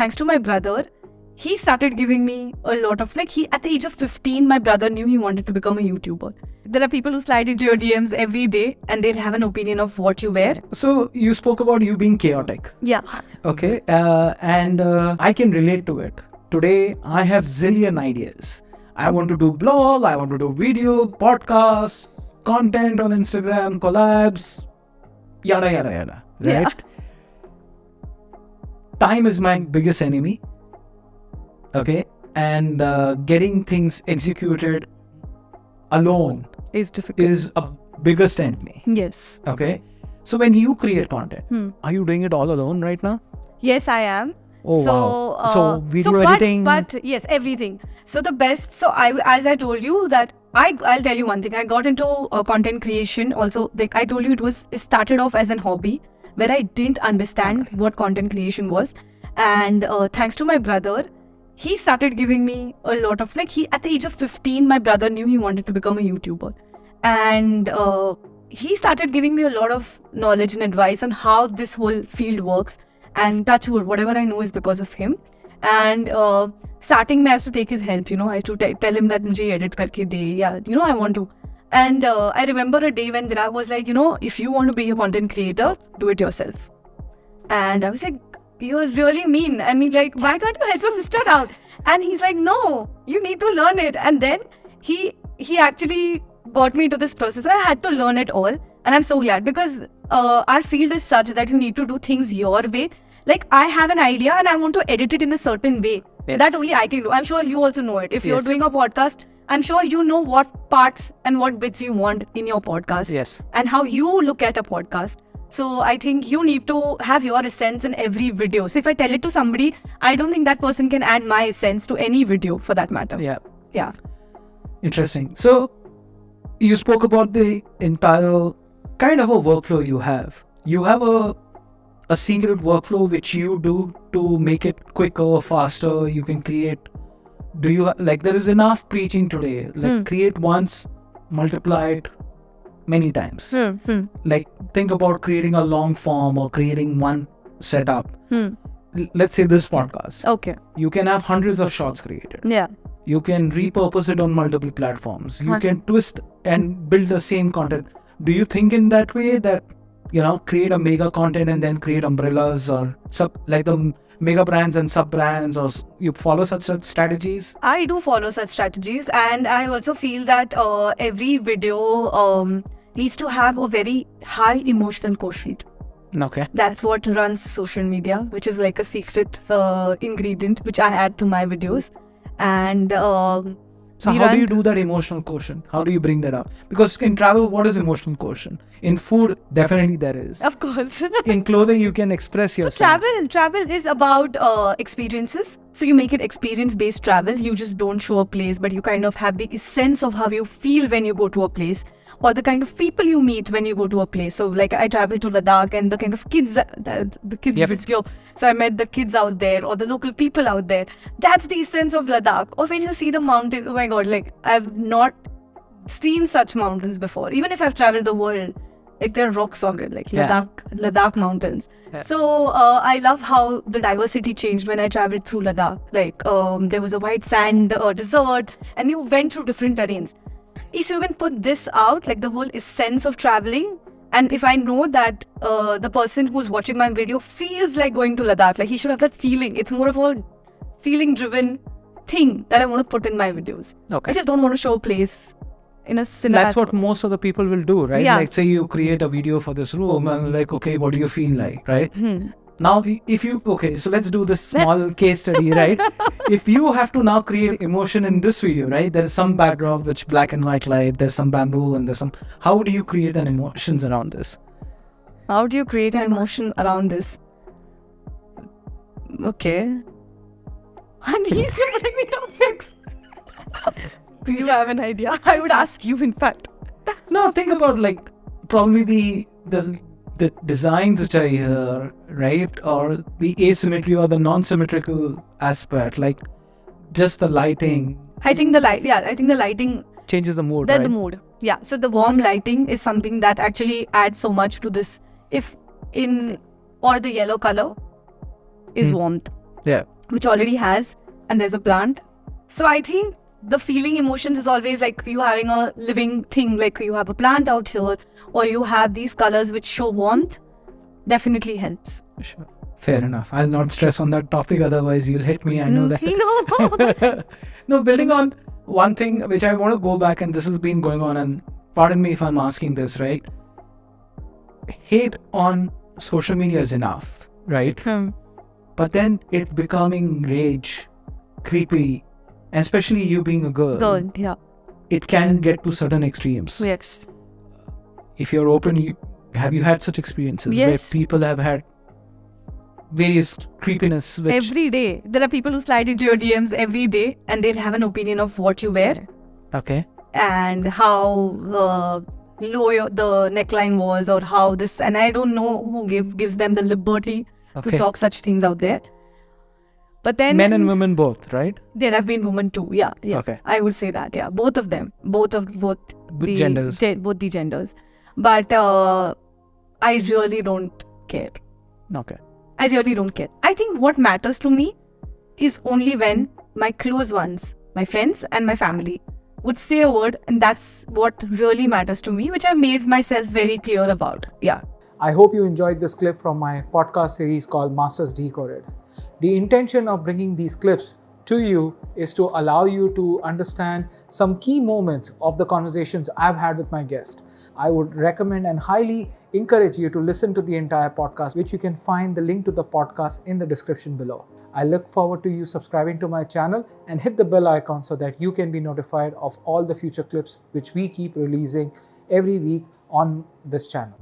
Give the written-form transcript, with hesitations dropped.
thanks to my brother, he started giving me a lot of at the age of 15, my brother knew he wanted to become a YouTuber. There are people who slide into your DMs every day and they'll have an opinion of what you wear. So you spoke about you being chaotic. Yeah. Okay. And I can relate to it. Today, I have zillion ideas. I want to do blog, I want to do video, podcasts, content on Instagram, collabs, yada, yada, yada. Right? Yeah. Time is my biggest enemy. Okay. And getting things executed alone It's difficult. is a biggest enemy. Yes. Okay. So when you create content, are you doing it all alone right now? Yes, I am. Oh, so, wow. So video editing. But yes, everything. So the best. So as I told you that I'll tell you one thing. I got into content creation. Also, like I told you, it started off as an hobby where I didn't understand what content creation was, and thanks to my brother, he started giving me a lot of he at the age of 15, my brother knew he wanted to become a YouTuber, and he started giving me a lot of knowledge and advice on how this whole field works. And touch wood, whatever I know is because of him. And starting, I used to take his help. I used to tell him that mujhe edit karke de. Yeah, I want to. And I remember a day when Dira was like, if you want to be a content creator, do it yourself. And I was like, you're really mean. I mean, like, why can't you help your sister out? And he's like, no, you need to learn it. And then he actually got me into this process. I had to learn it all. And I'm so glad because our field is such that you need to do things your way. Like, I have an idea and I want to edit it in a certain way. Yes. That only I can do. I'm sure you also know it. If you're Yes. doing a podcast, I'm sure you know what parts and what bits you want in your podcast. Yes. And how you look at a podcast. So I think you need to have your essence in every video. So if I tell it to somebody, I don't think that person can add my essence to any video for that matter. Yeah. Yeah. Interesting. So you spoke about the entire kind of a workflow you have. You have a secret workflow which you do to make it quicker, faster. You can create. Do you there is enough preaching today? Create once, multiply it many times. Like think about creating a long form or creating one setup. Let's say this podcast. Okay. You can have hundreds of shots created. Yeah. You can repurpose it on multiple platforms. You can twist and build the same content. Do you think in that way that, create a mega content and then create umbrellas or the mega brands and sub brands, or you follow such strategies? I do follow such strategies, and I also feel that every video needs to have a very high emotional quotient. Okay. That's what runs social media, which is like a secret ingredient which I add to my videos. And so how do you do that emotional quotient? How do you bring that up? Because in travel, what is emotional quotient? In food, definitely there is. Of course. In clothing, you can express yourself. So travel is about experiences. So you make it experience-based travel. You just don't show a place, but you kind of have the sense of how you feel when you go to a place, or the kind of people you meet when you go to a place. So like I traveled to Ladakh, and the kind of kids, the kids Yep. video. So I met the kids out there or the local people out there. That's the essence of Ladakh. Or when you see the mountains, oh my God, like I've not seen such mountains before. Even if I've traveled the world, like they're rock solid, like Yeah. Ladakh mountains. Yeah. So I love how the diversity changed when I traveled through Ladakh. Like there was a white sand desert, and you went through different terrains. If you can put this out, like the whole essence of traveling, and if I know that the person who's watching my video feels like going to Ladakh, like he should have that feeling. It's more of a feeling-driven thing that I want to put in my videos. Okay. I just don't want to show a place in a cinema. That's what most of the people will do, right? Yeah. Like say you create a video for this room and like, okay, what do you feel like, right? Now, if you, okay, so let's do this small case study, right? If you have to now create emotion in this video, right? There's some backdrop, which black and white light, there's some bamboo and there's some, how do you create an emotions around this? How do you create an emotion around this? Okay. And he's giving me a fix. Do you have an idea? I would ask you, in fact. No, think about like probably the designs which are here, right? Or the asymmetry or the non-symmetrical aspect, like just the lighting. I think the lighting Changes the mood, the right? mood. Yeah. So the warm lighting is something that actually adds so much to this. Or the yellow color is warmth. Yeah. which already has, and there's a plant. So I think the feeling emotions is always like you having a living thing, like you have a plant out here, or you have these colors which show warmth, definitely helps. Sure. Fair enough. I'll not stress on that topic, otherwise you'll hit me. I know that. No. No, building on one thing which I want to go back, and this has been going on, and pardon me if I'm asking this, right? Hate on social media is enough, right? But then it becoming rage, creepy, and especially you being a girl, Yeah. it can get to certain extremes. Yes. If you're open, have you had such experiences Yes. where people have had various creepiness which Every day. There are people who slide into your DMs every day and they'll have an opinion of what you wear okay, and how low the neckline was or how this. And I don't know who gives them the liberty to okay, talk such things out there. But then men and women both, right? there have been women too. Yeah. Okay. I would say that. Yeah. Both of them. Both the genders. Both the genders. But I really don't care. Okay. I really don't care. I think what matters to me is only when my close ones, my friends and my family would say a word, and that's what really matters to me, which I made myself very clear about. Yeah. I hope you enjoyed this clip from my podcast series called Masters Decoded. The intention of bringing these clips to you is to allow you to understand some key moments of the conversations I've had with my guest. I would recommend and highly encourage you to listen to the entire podcast, which you can find the link to the podcast in the description below. I look forward to you subscribing to my channel and hit the bell icon so that you can be notified of all the future clips which we keep releasing every week on this channel.